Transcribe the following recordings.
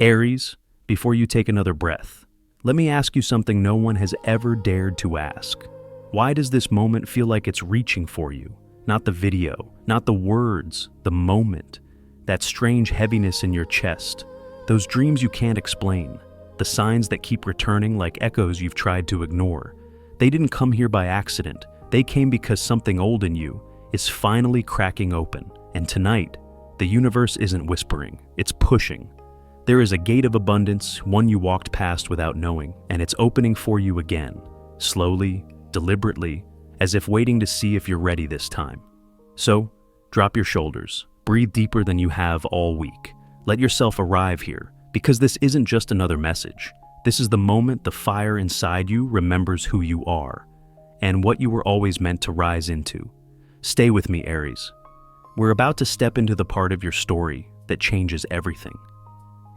Aries, before you take another breath, let me ask you something no one has ever dared to ask. Why does this moment feel like it's reaching for you? Not the video, not the words, the moment. That strange heaviness in your chest, those dreams you can't explain, the signs that keep returning like echoes you've tried to ignore. They didn't come here by accident. They came because something old in you is finally cracking open. And tonight, the universe isn't whispering, it's pushing. There is a gate of abundance, one you walked past without knowing, and it's opening for you again, slowly, deliberately, as if waiting to see if you're ready this time. So, drop your shoulders, breathe deeper than you have all week. Let yourself arrive here, because this isn't just another message. This is the moment the fire inside you remembers who you are, and what you were always meant to rise into. Stay with me, Aries. We're about to step into the part of your story that changes everything.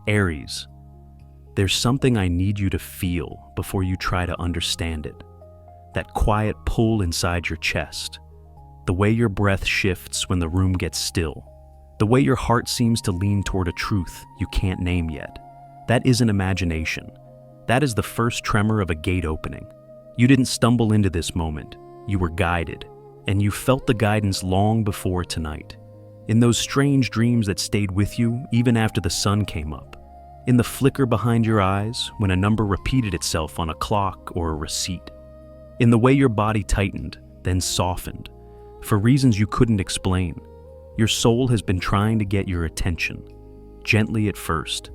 Aries, there's something I need you to feel before you try to understand it. That quiet pull inside your chest. The way your breath shifts when the room gets still. The way your heart seems to lean toward a truth you can't name yet. That isn't imagination. That is the first tremor of a gate opening. You didn't stumble into this moment. You were guided, and you felt the guidance long before tonight. In those strange dreams that stayed with you even after the sun came up. In the flicker behind your eyes when a number repeated itself on a clock or a receipt. In the way your body tightened, then softened, for reasons you couldn't explain. Your soul has been trying to get your attention, gently at first.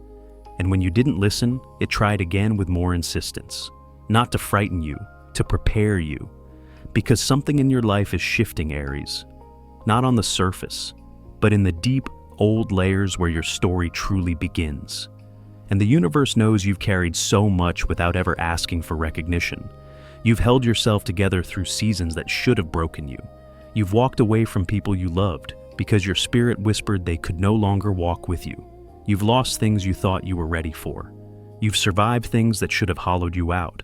And when you didn't listen, it tried again with more insistence. Not to frighten you, to prepare you. Because something in your life is shifting, Aries. Not on the surface, but in the deep, old layers where your story truly begins. And the universe knows you've carried so much without ever asking for recognition. You've held yourself together through seasons that should have broken you. You've walked away from people you loved because your spirit whispered they could no longer walk with you. You've lost things you thought you were ready for. You've survived things that should have hollowed you out.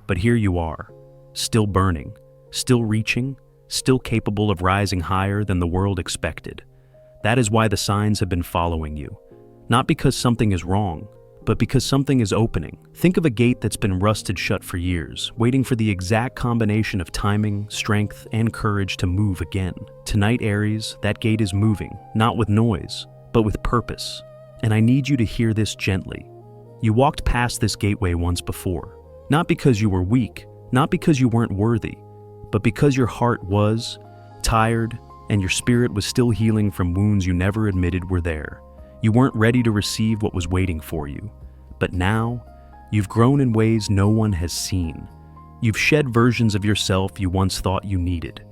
But here you are, still burning, still reaching, still capable of rising higher than the world expected. That is why the signs have been following you. Not because something is wrong, but because something is opening. Think of a gate that's been rusted shut for years, waiting for the exact combination of timing, strength, and courage to move again. Tonight, Aries, that gate is moving, not with noise, but with purpose. And I need you to hear this gently. You walked past this gateway once before, not because you were weak, not because you weren't worthy, but because your heart was tired and your spirit was still healing from wounds you never admitted were there. You weren't ready to receive what was waiting for you. But now, you've grown in ways no one has seen. You've shed versions of yourself you once thought you needed.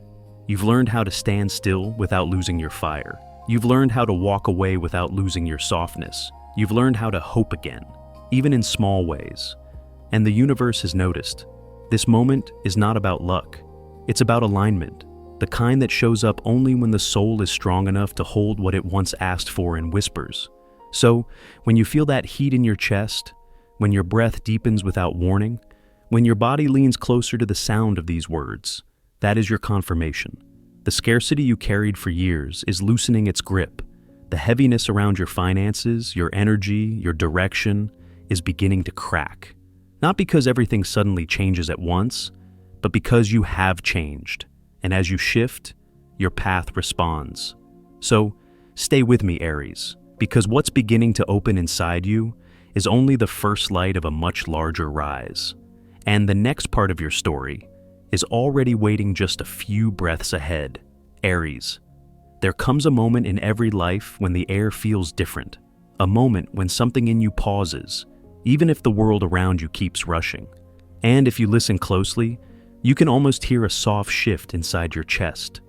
You've learned how to stand still without losing your fire. You've learned how to walk away without losing your softness. You've learned how to hope again, even in small ways. And the universe has noticed. This moment is not about luck. It's about alignment. The kind that shows up only when the soul is strong enough to hold what it once asked for in whispers. So, when you feel that heat in your chest, when your breath deepens without warning, when your body leans closer to the sound of these words, that is your confirmation. The scarcity you carried for years is loosening its grip. The heaviness around your finances, your energy, your direction is beginning to crack. Not because everything suddenly changes at once, but because you have changed. And as you shift, your path responds. So, stay with me, Aries, because what's beginning to open inside you is only the first light of a much larger rise. And the next part of your story is already waiting just a few breaths ahead. Aries, there comes a moment in every life when the air feels different. A moment when something in you pauses, even if the world around you keeps rushing. And if you listen closely, you can almost hear a soft shift inside your chest,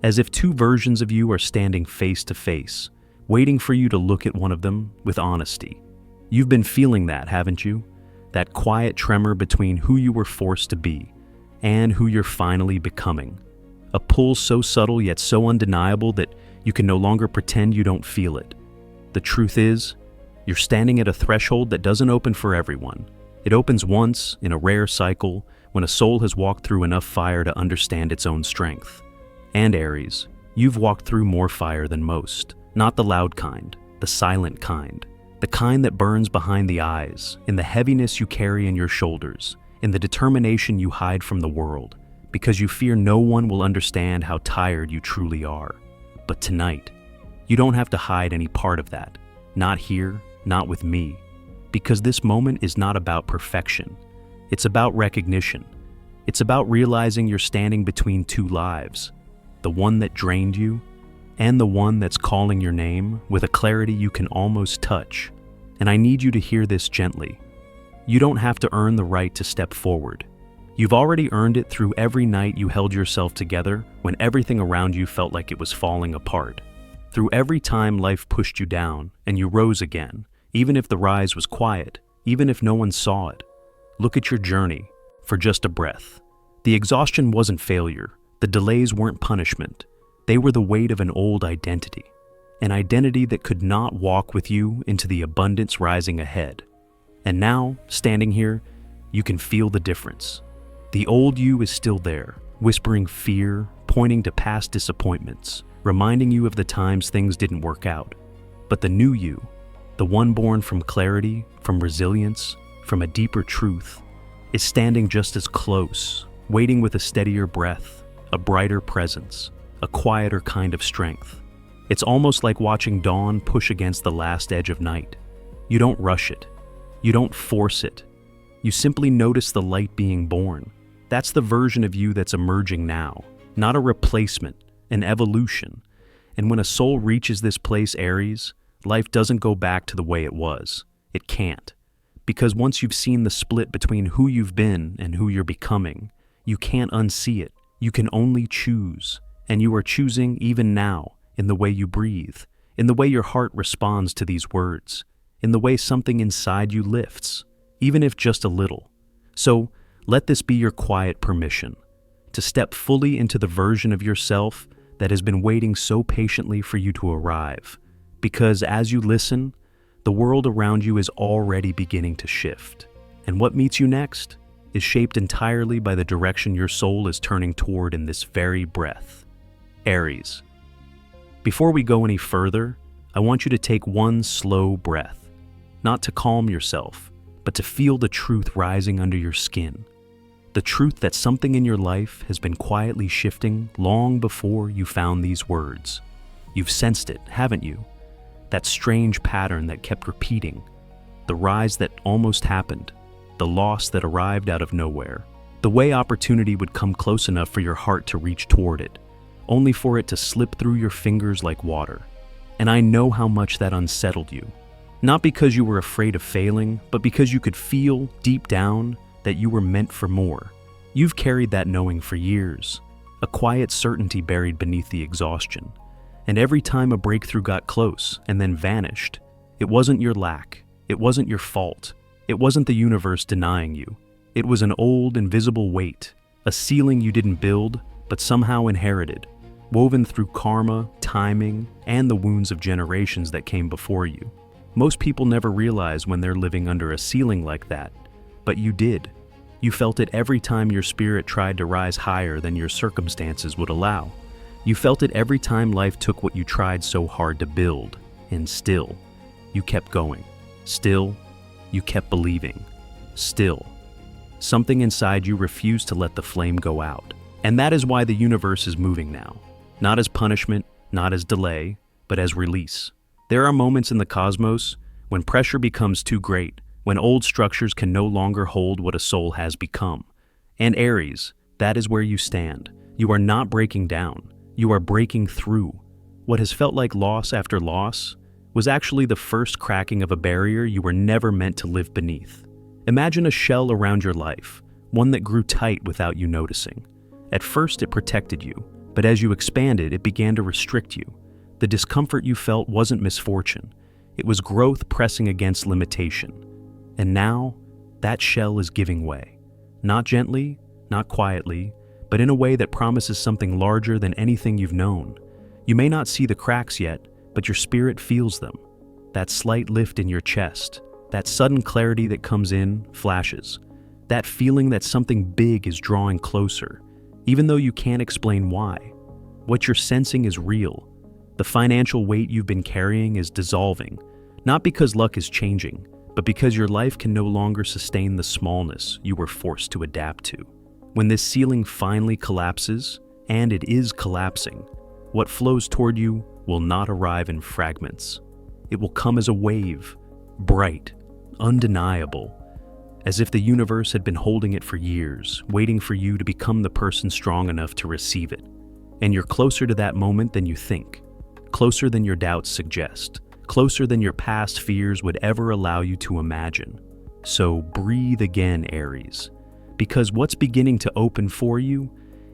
as if two versions of you are standing face to face, waiting for you to look at one of them with honesty. You've been feeling that, haven't you? That quiet tremor between who you were forced to be and who you're finally becoming. A pull so subtle yet so undeniable that you can no longer pretend you don't feel it. The truth is, you're standing at a threshold that doesn't open for everyone. It opens once, in a rare cycle, when a soul has walked through enough fire to understand its own strength. And Aries, you've walked through more fire than most. Not the loud kind, the silent kind. The kind that burns behind the eyes, in the heaviness you carry in your shoulders, in the determination you hide from the world, because you fear no one will understand how tired you truly are. But tonight, you don't have to hide any part of that. Not here, not with me. Because this moment is not about perfection. It's about recognition. It's about realizing you're standing between two lives. The one that drained you, and the one that's calling your name with a clarity you can almost touch. And I need you to hear this gently. You don't have to earn the right to step forward. You've already earned it through every night you held yourself together when everything around you felt like it was falling apart. Through every time life pushed you down and you rose again, even if the rise was quiet, even if no one saw it. Look at your journey for just a breath. The exhaustion wasn't failure. The delays weren't punishment. They were the weight of an old identity. An identity that could not walk with you into the abundance rising ahead. And now, standing here, you can feel the difference. The old you is still there, whispering fear, pointing to past disappointments, reminding you of the times things didn't work out. But the new you, the one born from clarity, from resilience, from a deeper truth, is standing just as close, waiting with a steadier breath, a brighter presence, a quieter kind of strength. It's almost like watching dawn push against the last edge of night. You don't rush it. You don't force it. You simply notice the light being born. That's the version of you that's emerging now, not a replacement, an evolution. And when a soul reaches this place, Aries, life doesn't go back to the way it was. It can't. Because once you've seen the split between who you've been and who you're becoming, you can't unsee it. You can only choose. And you are choosing even now, in the way you breathe, in the way your heart responds to these words, in the way something inside you lifts, even if just a little. So, let this be your quiet permission to step fully into the version of yourself that has been waiting so patiently for you to arrive. Because as you listen, the world around you is already beginning to shift. And what meets you next is shaped entirely by the direction your soul is turning toward in this very breath. Aries. Before we go any further, I want you to take one slow breath, not to calm yourself, but to feel the truth rising under your skin. The truth that something in your life has been quietly shifting long before you found these words. You've sensed it, haven't you? That strange pattern that kept repeating, the rise that almost happened, the loss that arrived out of nowhere, the way opportunity would come close enough for your heart to reach toward it, only for it to slip through your fingers like water. And I know how much that unsettled you. Not because you were afraid of failing, but because you could feel, deep down, that you were meant for more. You've carried that knowing for years, a quiet certainty buried beneath the exhaustion. And every time a breakthrough got close and then vanished, it wasn't your lack, it wasn't your fault, it wasn't the universe denying you. It was an old, invisible weight, a ceiling you didn't build, but somehow inherited, woven through karma, timing, and the wounds of generations that came before you. Most people never realize when they're living under a ceiling like that, but you did. You felt it every time your spirit tried to rise higher than your circumstances would allow. You felt it every time life took what you tried so hard to build, and still, you kept going. Still, you kept believing. Still, something inside you refused to let the flame go out. And that is why the universe is moving now. Not as punishment, not as delay, but as release. There are moments in the cosmos when pressure becomes too great, when old structures can no longer hold what a soul has become. And Aries, that is where you stand. You are not breaking down. You are breaking through. What has felt like loss after loss was actually the first cracking of a barrier you were never meant to live beneath. Imagine a shell around your life, one that grew tight without you noticing. At first it protected you, but as you expanded, it began to restrict you. The discomfort you felt wasn't misfortune. It was growth pressing against limitation. And now, that shell is giving way. Not gently, not quietly, but in a way that promises something larger than anything you've known. You may not see the cracks yet, but your spirit feels them. That slight lift in your chest, that sudden clarity that comes in, flashes. That feeling that something big is drawing closer, even though you can't explain why. What you're sensing is real. The financial weight you've been carrying is dissolving, Not because luck is changing, but because your life can no longer sustain the smallness you were forced to adapt to. When this ceiling finally collapses, and it is collapsing, what flows toward you will not arrive in fragments. It will come as a wave, bright, undeniable, as if the universe had been holding it for years, waiting for you to become the person strong enough to receive it. And you're closer to that moment than you think, closer than your doubts suggest, closer than your past fears would ever allow you to imagine. So breathe again, Aries, because what's beginning to open for you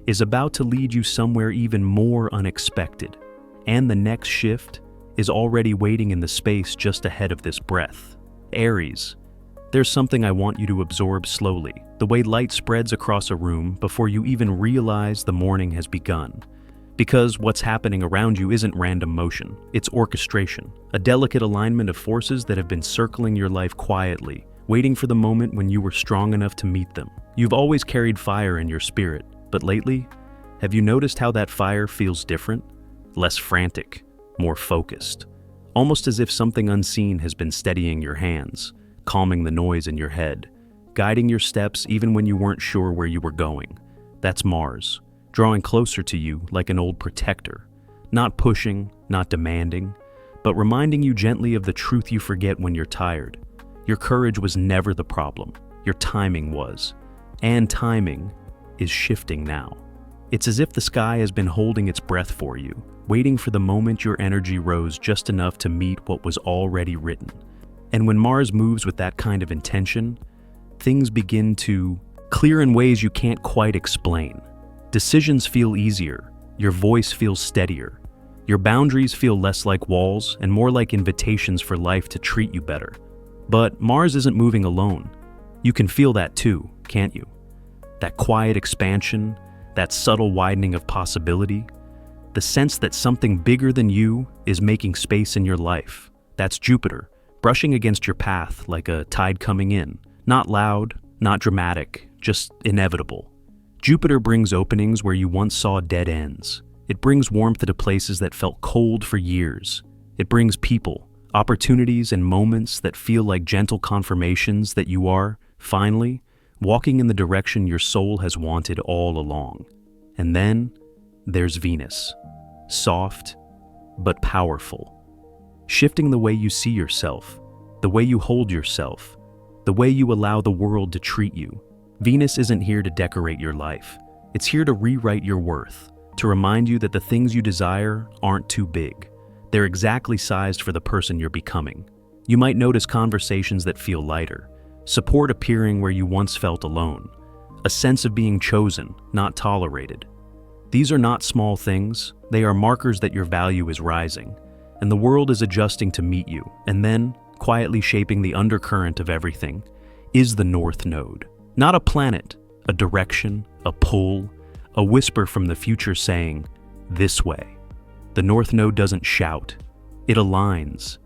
is about to lead you somewhere even more unexpected, and the next shift is already waiting in the space just ahead of this breath. Aries, there's something I want you to absorb slowly, the way light spreads across a room before you even realize the morning has begun. Because what's happening around you isn't random motion, it's orchestration, a delicate alignment of forces that have been circling your life quietly, waiting for the moment when you were strong enough to meet them. You've always carried fire in your spirit, but lately, have you noticed how that fire feels different? Less frantic, more focused. Almost as if something unseen has been steadying your hands, calming the noise in your head, guiding your steps even when you weren't sure where you were going. That's Mars, drawing closer to you like an old protector, not pushing, not demanding, but reminding you gently of the truth you forget when you're tired. Your courage was never the problem, your timing was. And timing is shifting now. It's as if the sky has been holding its breath for you, waiting for the moment your energy rose just enough to meet what was already written. And when Mars moves with that kind of intention, things begin to clear in ways you can't quite explain. Decisions feel easier, your voice feels steadier, your boundaries feel less like walls and more like invitations for life to treat you better. But Mars isn't moving alone. You can feel that too, can't you? That quiet expansion, that subtle widening of possibility, the sense that something bigger than you is making space in your life. That's Jupiter, brushing against your path like a tide coming in. Not loud, not dramatic, just inevitable. Jupiter brings openings where you once saw dead ends. It brings warmth to places that felt cold for years. It brings people, opportunities, and moments that feel like gentle confirmations that you are, finally, walking in the direction your soul has wanted all along. And then there's Venus, soft but powerful, shifting the way you see yourself, the way you hold yourself, the way you allow the world to treat you. Venus isn't here to decorate your life. It's here to rewrite your worth, to remind you that the things you desire aren't too big. They're exactly sized for the person you're becoming. You might notice conversations that feel lighter, support appearing where you once felt alone, a sense of being chosen, not tolerated. These are not small things, they are markers that your value is rising, and the world is adjusting to meet you. And then, quietly shaping the undercurrent of everything, is the North Node. Not a planet, a direction, a pull, a whisper from the future saying, "This way." The North Node doesn't shout, it aligns.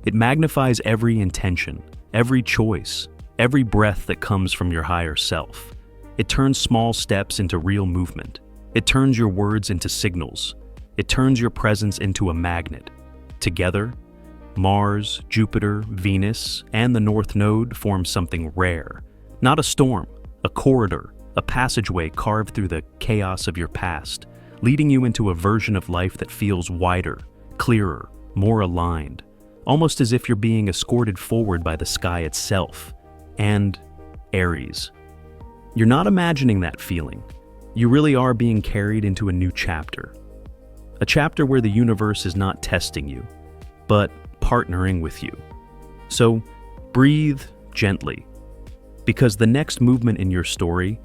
It magnifies every intention, every choice, every breath that comes from your higher self. It turns small steps into real movement. It turns your words into signals. It turns your presence into a magnet. Together, Mars, Jupiter, Venus, and the North Node form something rare. Not a storm, a corridor, a passageway carved through the chaos of your past, leading you into a version of life that feels wider, clearer, more aligned, almost as if you're being escorted forward by the sky itself. And Aries, you're not imagining that feeling. You really are being carried into a new chapter. A chapter where the universe is not testing you, but partnering with you. So breathe gently, because the next movement in your story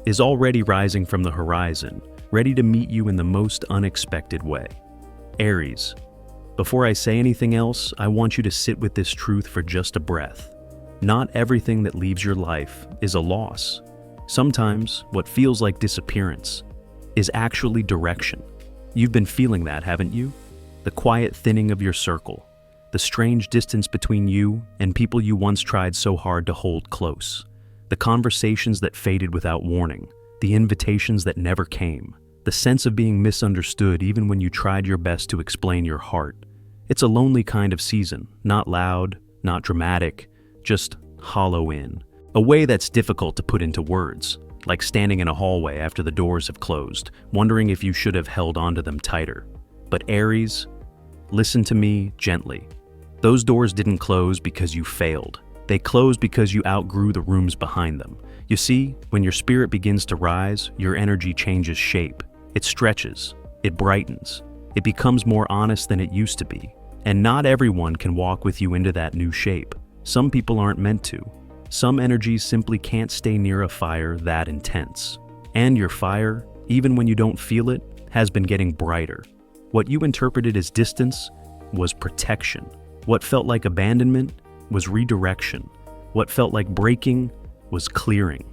is already rising from the horizon, ready to meet you in the most unexpected way. Aries, before I say anything else, I want you to sit with this truth for just a breath. Not everything that leaves your life is a loss. Sometimes what feels like disappearance is actually direction. You've been feeling that, haven't you? The quiet thinning of your circle, the strange distance between you and people you once tried so hard to hold close, the conversations that faded without warning, the invitations that never came, the sense of being misunderstood even when you tried your best to explain your heart. It's a lonely kind of season, not loud, not dramatic, just hollow in. A way that's difficult to put into words, like standing in a hallway after the doors have closed, wondering if you should have held onto them tighter. But Aries, listen to me gently. Those doors didn't close because you failed. They closed because you outgrew the rooms behind them. You see, when your spirit begins to rise, your energy changes shape. It stretches, it brightens, it becomes more honest than it used to be. And not everyone can walk with you into that new shape. Some people aren't meant to. Some energies simply can't stay near a fire that intense. And your fire, even when you don't feel it, has been getting brighter. What you interpreted as distance was protection. What felt like abandonment was redirection. What felt like breaking was clearing.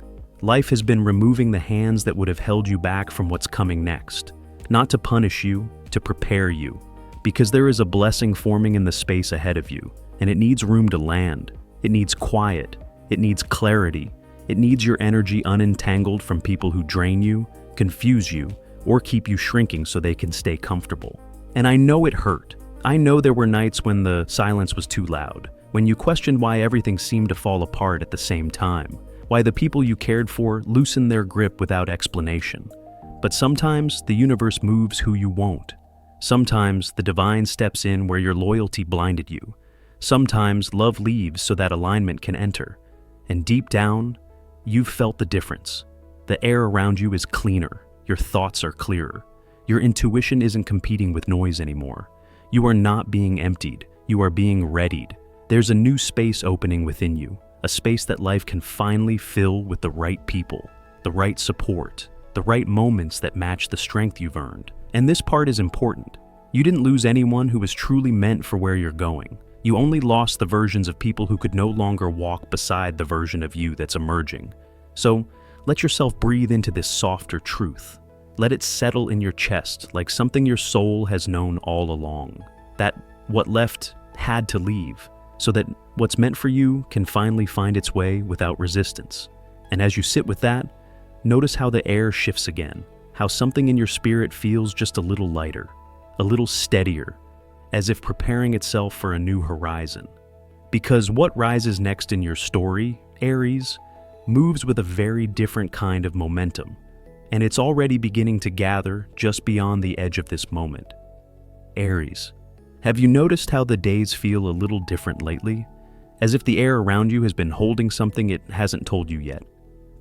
Life has been removing the hands that would have held you back from what's coming next. Not to punish you, to prepare you. Because there is a blessing forming in the space ahead of you, and it needs room to land. It needs quiet. It needs clarity. It needs your energy unentangled from people who drain you, confuse you, or keep you shrinking so they can stay comfortable. And I know it hurt. I know there were nights when the silence was too loud, when you questioned why everything seemed to fall apart at the same time, why the people you cared for loosened their grip without explanation. But sometimes the universe moves who you won't. Sometimes the divine steps in where your loyalty blinded you. Sometimes love leaves so that alignment can enter. And deep down, you've felt the difference. The air around you is cleaner. Your thoughts are clearer. Your intuition isn't competing with noise anymore. You are not being emptied. You are being readied. There's a new space opening within you, a space that life can finally fill with the right people, the right support, the right moments that match the strength you've earned. And this part is important. You didn't lose anyone who was truly meant for where you're going. You only lost the versions of people who could no longer walk beside the version of you that's emerging. So, let yourself breathe into this softer truth. Let it settle in your chest like something your soul has known all along. That what left had to leave, so that what's meant for you can finally find its way without resistance. And as you sit with that, notice how the air shifts again, how something in your spirit feels just a little lighter, a little steadier, as if preparing itself for a new horizon. Because what rises next in your story, Aries, moves with a very different kind of momentum, and it's already beginning to gather just beyond the edge of this moment. Aries, have you noticed how the days feel a little different lately? As if the air around you has been holding something it hasn't told you yet.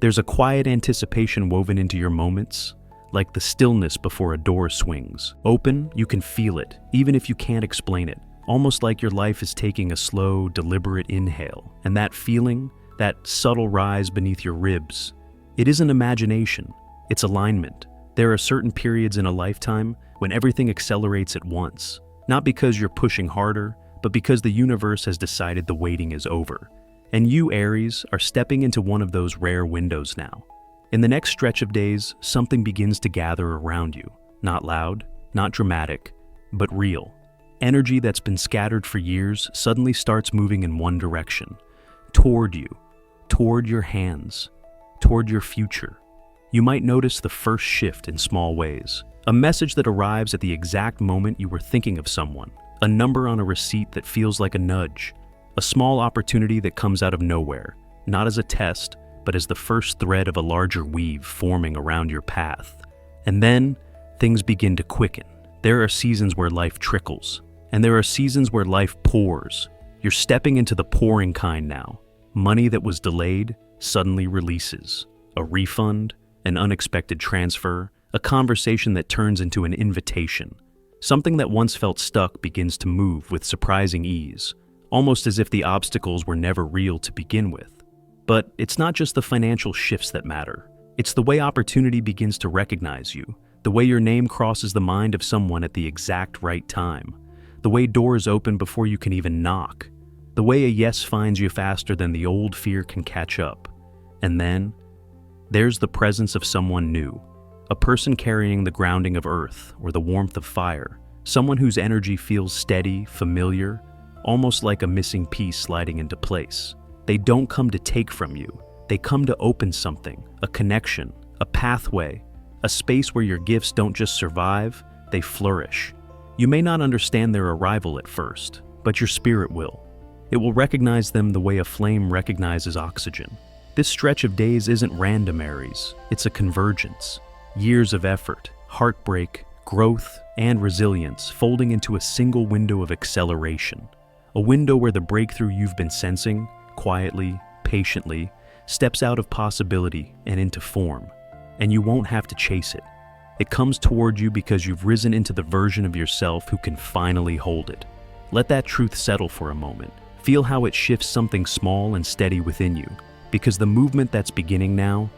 There's a quiet anticipation woven into your moments, like the stillness before a door swings. Open, you can feel it, even if you can't explain it. Almost like your life is taking a slow, deliberate inhale. And that feeling, that subtle rise beneath your ribs, it isn't imagination, it's alignment. There are certain periods in a lifetime when everything accelerates at once. Not because you're pushing harder, but because the universe has decided the waiting is over. And you, Aries, are stepping into one of those rare windows now. In the next stretch of days, something begins to gather around you. Not loud, not dramatic, but real. Energy that's been scattered for years suddenly starts moving in one direction. Toward you, toward your hands, toward your future. You might notice the first shift in small ways. A message that arrives at the exact moment you were thinking of someone. A number on a receipt that feels like a nudge. A small opportunity that comes out of nowhere, not as a test, but as the first thread of a larger weave forming around your path. And then, things begin to quicken. There are seasons where life trickles, and there are seasons where life pours. You're stepping into the pouring kind now. Money that was delayed suddenly releases. A refund, an unexpected transfer, a conversation that turns into an invitation. Something that once felt stuck begins to move with surprising ease, almost as if the obstacles were never real to begin with. But it's not just the financial shifts that matter. It's the way opportunity begins to recognize you, the way your name crosses the mind of someone at the exact right time, the way doors open before you can even knock, the way a yes finds you faster than the old fear can catch up. And then, there's the presence of someone new, a person carrying the grounding of earth or the warmth of fire, someone whose energy feels steady, familiar, almost like a missing piece sliding into place. They don't come to take from you. They come to open something, a connection, a pathway, a space where your gifts don't just survive, they flourish. You may not understand their arrival at first, but your spirit will. It will recognize them the way a flame recognizes oxygen. This stretch of days isn't random, Aries. It's a convergence. Years of effort, heartbreak, growth, and resilience folding into a single window of acceleration. A window where the breakthrough you've been sensing, quietly, patiently, steps out of possibility and into form. And you won't have to chase it. It comes toward you because you've risen into the version of yourself who can finally hold it. Let that truth settle for a moment. Feel how it shifts something small and steady within you, because the movement that's beginning now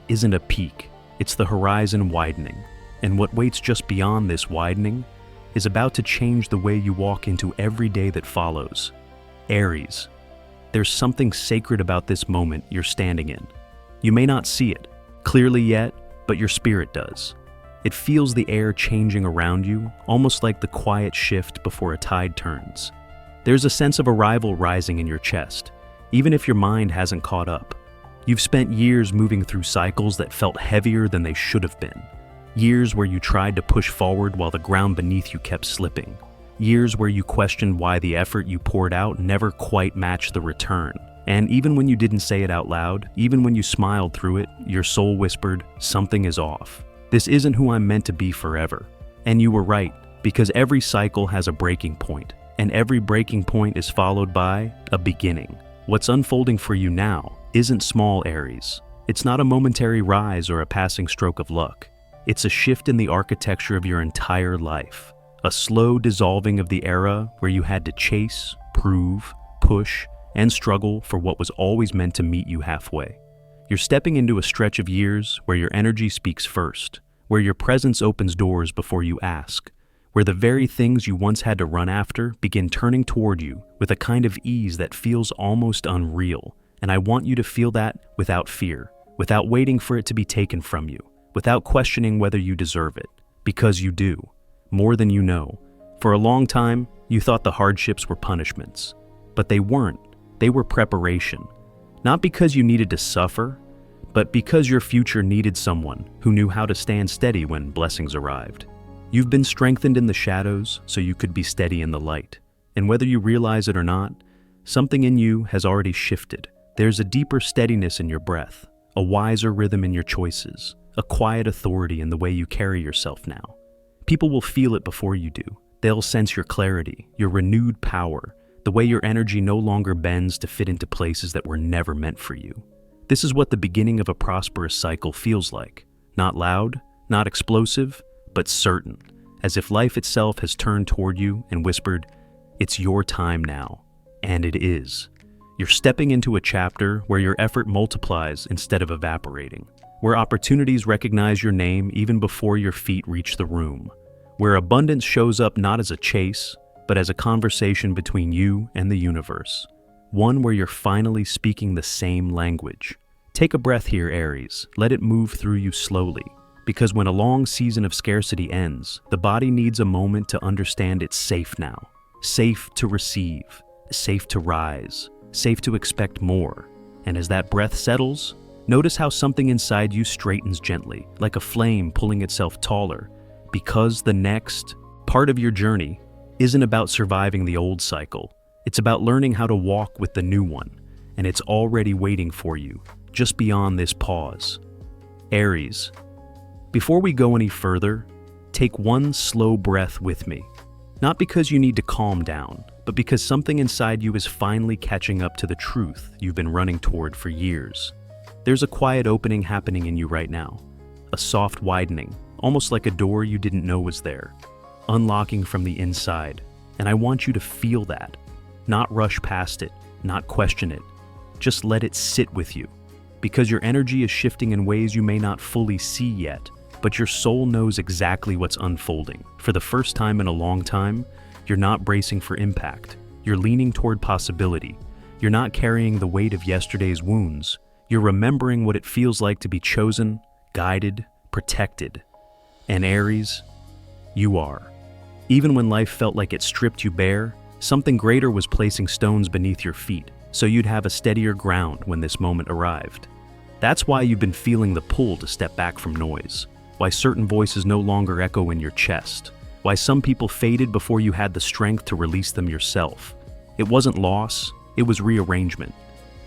isn't a peak, it's the horizon widening. And what waits just beyond this widening is about to change the way you walk into every day that follows. Aries, there's something sacred about this moment you're standing in. You may not see it clearly yet, but your spirit does. It feels the air changing around you, almost like the quiet shift before a tide turns. There's a sense of arrival rising in your chest, even if your mind hasn't caught up. You've spent years moving through cycles that felt heavier than they should have been. Years where you tried to push forward while the ground beneath you kept slipping. Years where you questioned why the effort you poured out never quite matched the return. And even when you didn't say it out loud, even when you smiled through it, your soul whispered, "Something is off. This isn't who I'm meant to be forever." And you were right, because every cycle has a breaking point, and every breaking point is followed by a beginning. What's unfolding for you now isn't small, Aries. It's not a momentary rise or a passing stroke of luck. It's a shift in the architecture of your entire life. A slow dissolving of the era where you had to chase, prove, push, and struggle for what was always meant to meet you halfway. You're stepping into a stretch of years where your energy speaks first, where your presence opens doors before you ask, where the very things you once had to run after begin turning toward you with a kind of ease that feels almost unreal. And I want you to feel that without fear, without waiting for it to be taken from you, without questioning whether you deserve it, because you do, more than you know. For a long time, you thought the hardships were punishments, but they weren't. They were preparation. Not because you needed to suffer, but because your future needed someone who knew how to stand steady when blessings arrived. You've been strengthened in the shadows so you could be steady in the light. And whether you realize it or not, something in you has already shifted. There's a deeper steadiness in your breath, a wiser rhythm in your choices, a quiet authority in the way you carry yourself now. People will feel it before you do. They'll sense your clarity, your renewed power, the way your energy no longer bends to fit into places that were never meant for you. This is what the beginning of a prosperous cycle feels like. Not loud, not explosive, but certain, as if life itself has turned toward you and whispered, "It's your time now." And it is. You're stepping into a chapter where your effort multiplies instead of evaporating, where opportunities recognize your name even before your feet reach the room, where abundance shows up not as a chase, but as a conversation between you and the universe, one where you're finally speaking the same language. Take a breath here, Aries. Let it move through you slowly, because when a long season of scarcity ends, the body needs a moment to understand it's safe now, safe to receive, safe to rise, safe to expect more. And as that breath settles, notice how something inside you straightens gently, like a flame pulling itself taller, because the next part of your journey isn't about surviving the old cycle. It's about learning how to walk with the new one, and it's already waiting for you, just beyond this pause. Aries, before we go any further, take one slow breath with me. Not because you need to calm down, but because something inside you is finally catching up to the truth you've been running toward for years. There's a quiet opening happening in you right now, a soft widening, almost like a door you didn't know was there, unlocking from the inside. And I want you to feel that, not rush past it, not question it. Just let it sit with you, because your energy is shifting in ways you may not fully see yet, but your soul knows exactly what's unfolding. For the first time in a long time, you're not bracing for impact. You're leaning toward possibility. You're not carrying the weight of yesterday's wounds. You're remembering what it feels like to be chosen, guided, protected. And Aries, you are. Even when life felt like it stripped you bare, something greater was placing stones beneath your feet, so you'd have a steadier ground when this moment arrived. That's why you've been feeling the pull to step back from noise, why certain voices no longer echo in your chest, why some people faded before you had the strength to release them yourself. It wasn't loss, it was rearrangement.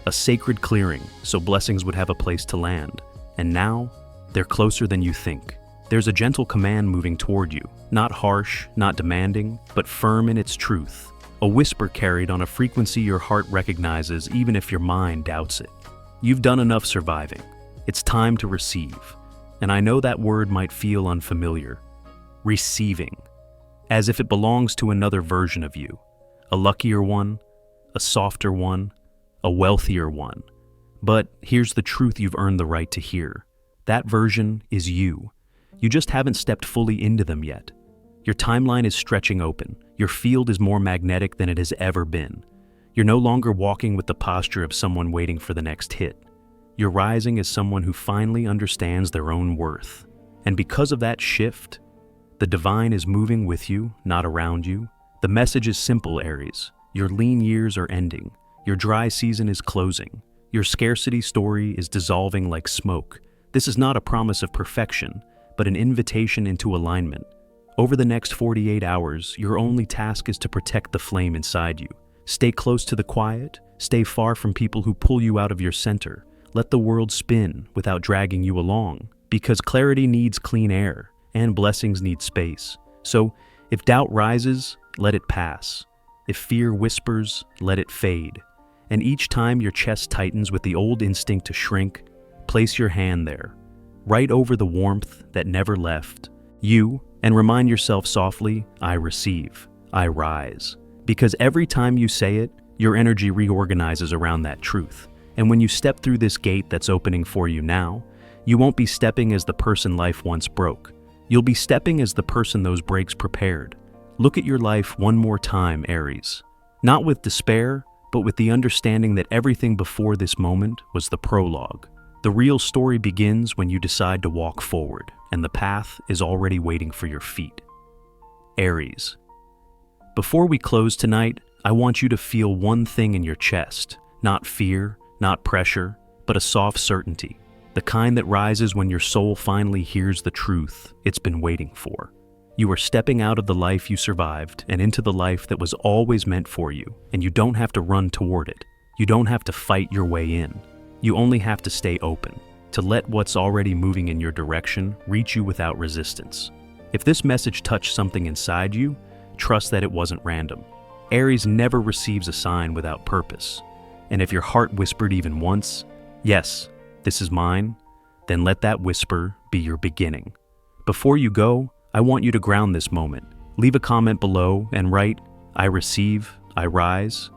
A sacred clearing so blessings would have a place to land. And now, they're closer than you think. There's a gentle command moving toward you, not harsh, not demanding, but firm in its truth. A whisper carried on a frequency your heart recognizes even if your mind doubts it. You've done enough surviving. It's time to receive. And I know that word might feel unfamiliar. Receiving. As if it belongs to another version of you. A luckier one, a softer one, a wealthier one. But here's the truth you've earned the right to hear. That version is you. You just haven't stepped fully into them yet. Your timeline is stretching open. Your field is more magnetic than it has ever been. You're no longer walking with the posture of someone waiting for the next hit. You're rising as someone who finally understands their own worth. And because of that shift, the divine is moving with you, not around you. The message is simple, Aries. Your lean years are ending. Your dry season is closing. Your scarcity story is dissolving like smoke. This is not a promise of perfection, but an invitation into alignment. Over the next 48 hours, your only task is to protect the flame inside you. Stay close to the quiet, stay far from people who pull you out of your center. Let the world spin without dragging you along, because clarity needs clean air, and blessings need space. So, if doubt rises, let it pass. If fear whispers, let it fade. And each time your chest tightens with the old instinct to shrink, place your hand there, right over the warmth that never left. And remind yourself softly, I receive, I rise. Because every time you say it, your energy reorganizes around that truth. And when you step through this gate that's opening for you now, you won't be stepping as the person life once broke. You'll be stepping as the person those breaks prepared. Look at your life one more time, Aries. Not with despair, but with the understanding that everything before this moment was the prologue. The real story begins when you decide to walk forward, and the path is already waiting for your feet. Aries. Before we close tonight, I want you to feel one thing in your chest. Not fear, not pressure, but a soft certainty. The kind that rises when your soul finally hears the truth it's been waiting for. You are stepping out of the life you survived and into the life that was always meant for you, and you don't have to run toward it. You don't have to fight your way in. You only have to stay open, to let what's already moving in your direction reach you without resistance. If this message touched something inside you, trust that it wasn't random. Aries never receives a sign without purpose. And if your heart whispered even once, yes, this is mine, then let that whisper be your beginning. Before you go, I want you to ground this moment. Leave a comment below and write, I receive, I rise.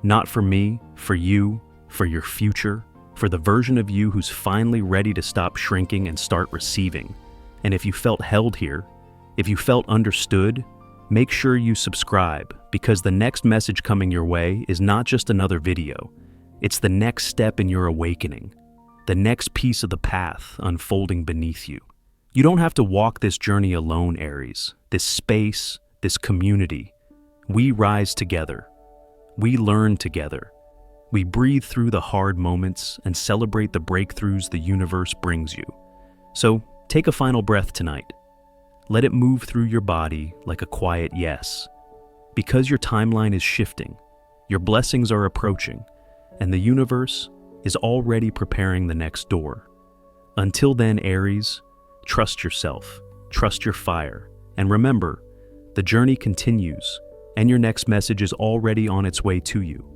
Not for me, for you, for your future, for the version of you who's finally ready to stop shrinking and start receiving. And if you felt held here, if you felt understood, make sure you subscribe, because the next message coming your way is not just another video. It's the next step in your awakening, the next piece of the path unfolding beneath you. You don't have to walk this journey alone, Aries. This space, this community. We rise together. We learn together. We breathe through the hard moments and celebrate the breakthroughs the universe brings you. So, take a final breath tonight. Let it move through your body like a quiet yes. Because your timeline is shifting, your blessings are approaching, and the universe is already preparing the next door. Until then, Aries, trust yourself, trust your fire, and remember, the journey continues, and your next message is already on its way to you.